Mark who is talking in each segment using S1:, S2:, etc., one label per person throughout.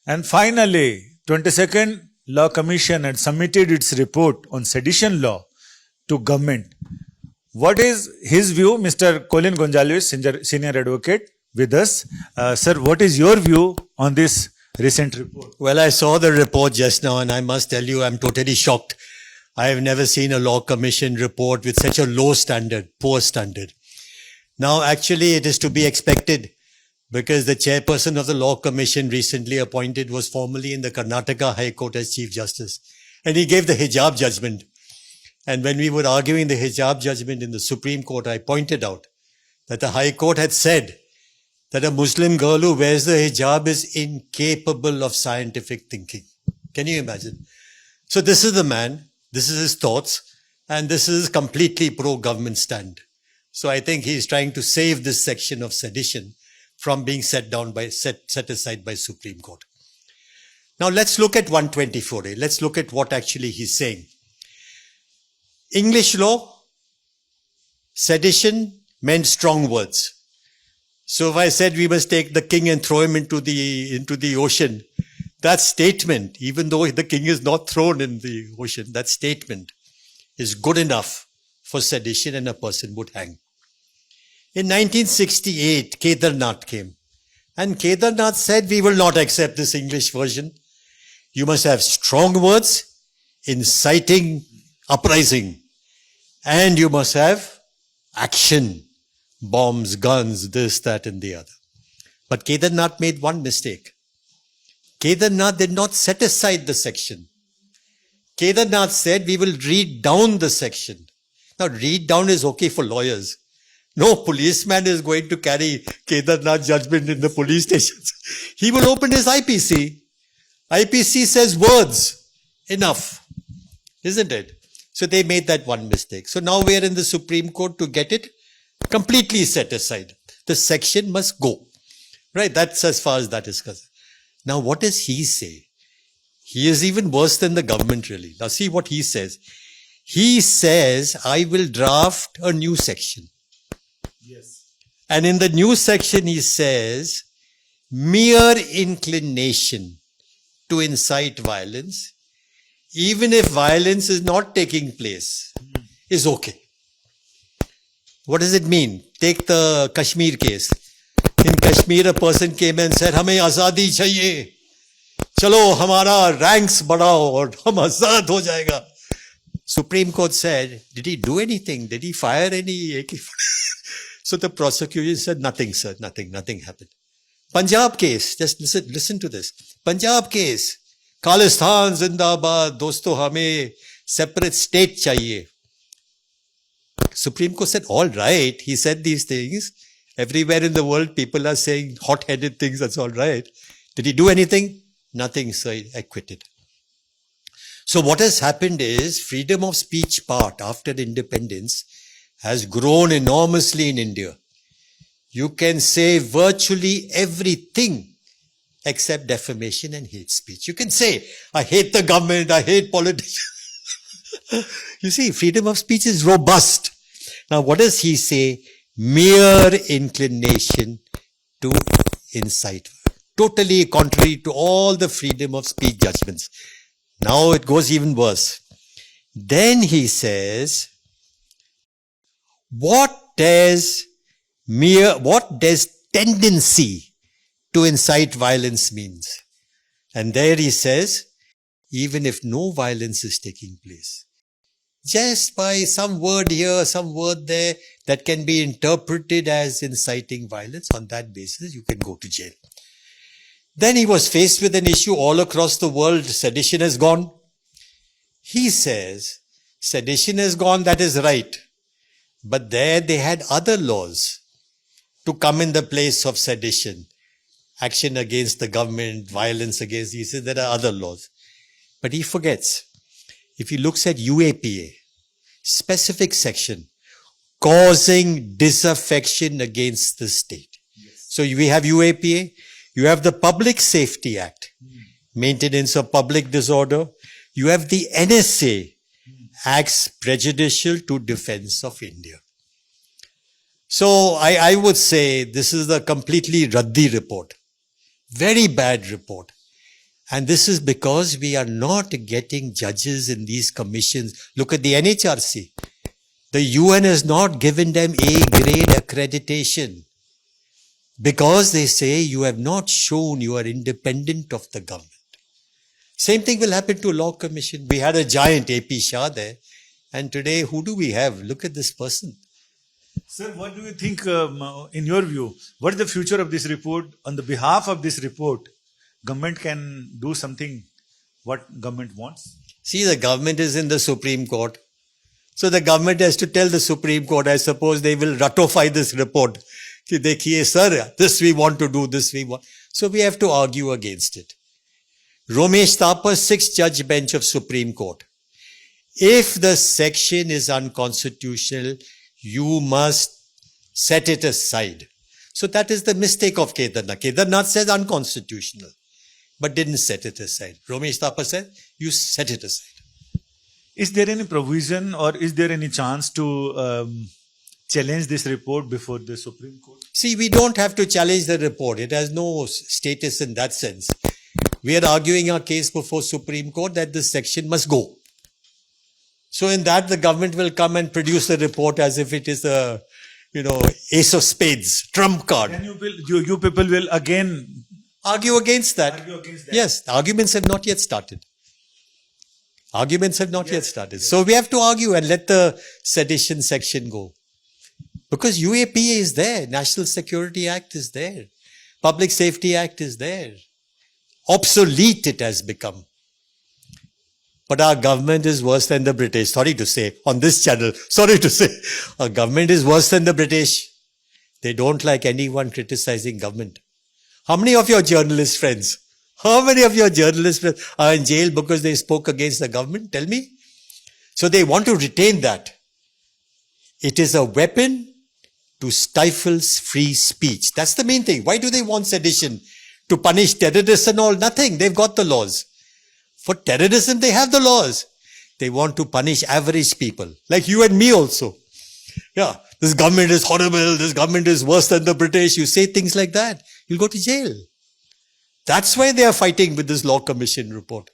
S1: And finally, 22nd Law Commission had submitted its report on sedition law to government. What is his view? Mr. Colin Gonsalves, senior advocate with us. Sir, what is your view on this recent report?
S2: Well, I saw the report just now and I must tell you, I'm totally shocked. I have never seen a law commission report with such a low standard, poor standard. Now, actually, it is to be expected because the chairperson of the law commission recently appointed was formerly in the Karnataka High Court as Chief Justice. And he gave the hijab judgment. And when we were arguing the hijab judgment in the Supreme Court, I pointed out that the High Court had said that a Muslim girl who wears the hijab is incapable of scientific thinking. Can you imagine? So this is the man, this is his thoughts, and this is completely pro-government stand. So I think he's trying to save this section of sedition from being set aside by Supreme Court. Now let's look at 124A. Let's look at what actually he's saying. English law, sedition meant strong words. So if I said we must take the king and throw him into the ocean, that statement, even though the king is not thrown in the ocean, that statement is good enough for sedition and a person would hang. In 1968, Kedarnath came. And Kedarnath said, we will not accept this English version. You must have strong words, inciting uprising. And you must have action, bombs, guns, this, that, and the other. But Kedarnath made one mistake. Kedarnath did not set aside the section. Kedarnath said, we will read down the section. Now, read down is okay for lawyers. No policeman is going to carry Kedarnath judgment in the police stations. He will open his IPC. IPC says words. Enough. Isn't it? So they made that one mistake. So now we are in the Supreme Court to get it completely set aside. The section must go. Right? That's as far as that is concerned. Now what does he say? He is even worse than the government really. Now see what he says. He says, I will draft a new section.
S1: Yes.
S2: And in the new section he says, mere inclination to incite violence, even if violence is not taking place, is okay. What does it mean? Take the Kashmir case. In Kashmir, a person came and said, हमें आजादी चाहिए. चलो हमारा ranks बढ़ाओ और हम आजाद हो जाएगा. Supreme Court said, did he do anything? Did he fire any AK? So the prosecution said, nothing, sir, nothing happened. Punjab case, just listen to this. Punjab case, Khalistan Zindabad, dosto hame separate state chahiye. Supreme Court said, all right, he said these things. Everywhere in the world, people are saying hot-headed things, that's all right. Did he do anything? Nothing, sir, acquitted. So what has happened is, freedom of speech part after independence has grown enormously in India. You can say virtually everything except defamation and hate speech. You can say, I hate the government, I hate politics. You see, freedom of speech is robust. Now what does he say? Mere inclination to incite. Totally contrary to all the freedom of speech judgments. Now it goes even worse. Then he says, what does tendency to incite violence means? And there he says, even if no violence is taking place, just by some word here, some word there, that can be interpreted as inciting violence, on that basis you can go to jail. Then he was faced with an issue all across the world. Sedition has gone. He says, sedition has gone, that is right. But there they had other laws to come in the place of sedition. Action against the government, violence against, he says there are other laws. But he forgets. If he looks at UAPA, specific section, causing disaffection against the state. Yes. So we have UAPA, you have the Public Safety Act, maintenance of public disorder. You have the NSA, acts prejudicial to defense of India. So I would say this is a completely raddi report. Very bad report. And this is because we are not getting judges in these commissions. Look at the NHRC. The UN has not given them A-grade accreditation because they say you have not shown you are independent of the government. Same thing will happen to Law Commission. We had a giant AP Shah there, and today who do we have? Look at this person.
S1: Sir, what do you think, in your view, what is the future of this report? On the behalf of this report, government can do something what government wants?
S2: See, the government is in the Supreme Court. So the government has to tell the Supreme Court, I suppose they will ratify this report. Ki dekhiye, sir, this we want to do, this we want. So we have to argue against it. Romesh Thapar, 6-judge bench of Supreme Court. If the section is unconstitutional, you must set it aside. So that is the mistake of Kedarnath. Kedarnath says unconstitutional, but didn't set it aside. Romesh Thapar said, you set it aside.
S1: Is there any provision or is there any chance to challenge this report before the Supreme Court?
S2: See, we don't have to challenge the report. It has no status in that sense. We are arguing our case before Supreme Court that this section must go. So in that, the government will come and produce the report as if it is a, ace of spades, trump card.
S1: And you people will again
S2: Argue against that.
S1: argue against that?
S2: Yes, the arguments have not yet started. Arguments have not yet started. So we have to argue and let the sedition section go. Because UAPA is there. National Security Act is there. Public Safety Act is there. Obsolete it has become. But our government is worse than the British. Sorry to say, on this channel, sorry to say, our government is worse than the British. They don't like anyone criticizing government. How many of your journalist friends, are in jail because they spoke against the government? Tell me. So they want to retain that. It is a weapon to stifle free speech. That's the main thing. Why do they want sedition? To punish terrorists and all? Nothing. They've got the laws. For terrorism, they have the laws. They want to punish average people, like you and me also. Yeah, this government is horrible. This government is worse than the British. You say things like that, you'll go to jail. That's why they are fighting with this Law Commission report.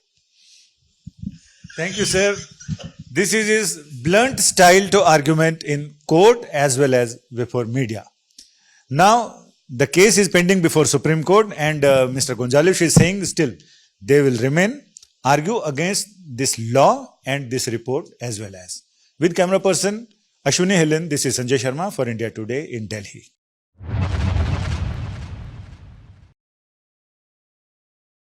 S1: Thank you, sir. This is his blunt style to argument in court as well as before media. Now, the case is pending before Supreme Court and Mr. Gonsalvesh is saying still they will remain, argue against this law and this report as well as. With camera person Ashwini Helen, this is Sanjay Sharma for India Today in Delhi.